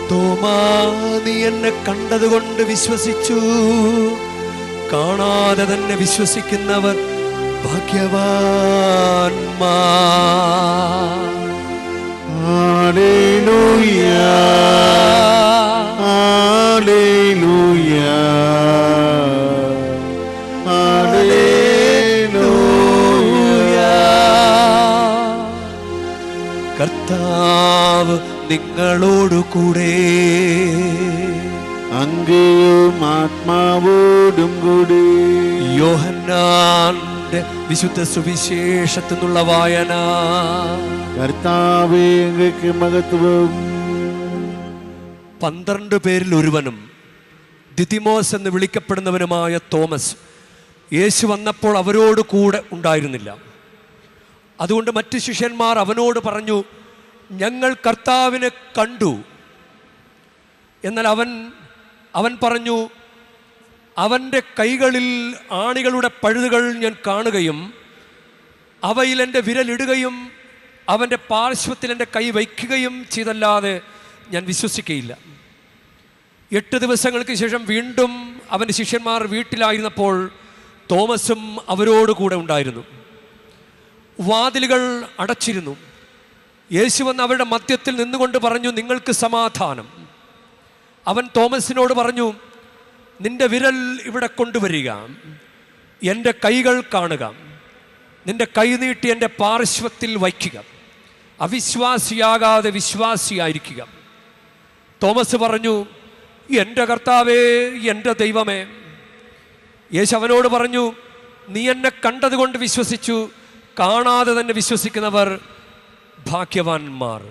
തോമാ, നീ എന്നെ കണ്ടതുകൊണ്ട് വിശ്വസിച്ചു, കാണാതെ തന്നെ വിശ്വസിക്കുന്നവർ ഭാഗ്യവാന്മാർ. Hallelujah, hallelujah, hallelujah. കർത്താവ് നിങ്ങളോടു കൂടെ, അങ്ങയും ആത്മാവോടും കൂടി. യോഹന്നാന്റെ വിശുദ്ധ സുവിശേഷത്തിൽ നിന്നുള്ള വായന. കർത്താവേ, അങ്ങേക്ക് മഹത്വം. 12 പേരിൽ ഒരുവനും ദിദിമോസ് എന്ന് വിളിക്കപ്പെടുന്നവനുമായ തോമസ് യേശു വന്നപ്പോൾ അവരോട് കൂടെ ഉണ്ടായിരുന്നില്ല. അതുകൊണ്ട് മറ്റു ശിഷ്യന്മാർ അവനോട് പറഞ്ഞു, ഞങ്ങൾ കർത്താവിനെ കണ്ടു. എന്നാൽ അവൻ പറഞ്ഞു, അവൻ്റെ കൈകളിൽ ആണികളുടെ പഴുതുകൾ ഞാൻ കാണുകയും അവയിൽ എൻ്റെ വിരലിടുകയും അവൻ്റെ പാർശ്വത്തിൽ എൻ്റെ കൈ വയ്ക്കുകയും ചെയ്തല്ലാതെ ഞാൻ വിശ്വസിക്കുകയില്ല. 8 ദിവസങ്ങൾക്ക് ശേഷം വീണ്ടും അവൻ്റെ ശിഷ്യന്മാർ വീട്ടിലായിരുന്നപ്പോൾ തോമസും അവരോട് കൂടെ ഉണ്ടായിരുന്നു. വാതിലുകൾ അടച്ചിരുന്നു. യേശു വന്ന് അവരുടെ മധ്യത്തിൽ നിന്നുകൊണ്ട് പറഞ്ഞു, നിങ്ങൾക്ക് സമാധാനം. അവൻ തോമസിനോട് പറഞ്ഞു, നിന്റെ വിരൽ ഇവിടെ കൊണ്ടുവരിക, എൻ്റെ കൈകൾ കാണുക, നിന്റെ കൈ നീട്ടി എൻ്റെ പാർശ്വത്തിൽ വയ്ക്കുക, അവിശ്വാസിയാകാതെ വിശ്വാസിയായിരിക്കുക. തോമസ് പറഞ്ഞു, എൻ്റെ കർത്താവേ, എൻ്റെ ദൈവമേ. യേശു അവനോട് പറഞ്ഞു, നീ എന്നെ കണ്ടതുകൊണ്ട് വിശ്വസിച്ചു, കാണാതെ തന്നെ വിശ്വസിക്കുന്നവർ ഭാഗ്യവാന്മാർ.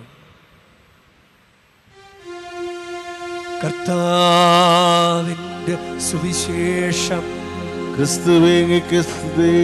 കർത്താവിൻ്റെ സുവിശേഷം. ക്രിസ്തുവേ, അങ്ങേക്ക് സ്തുതി.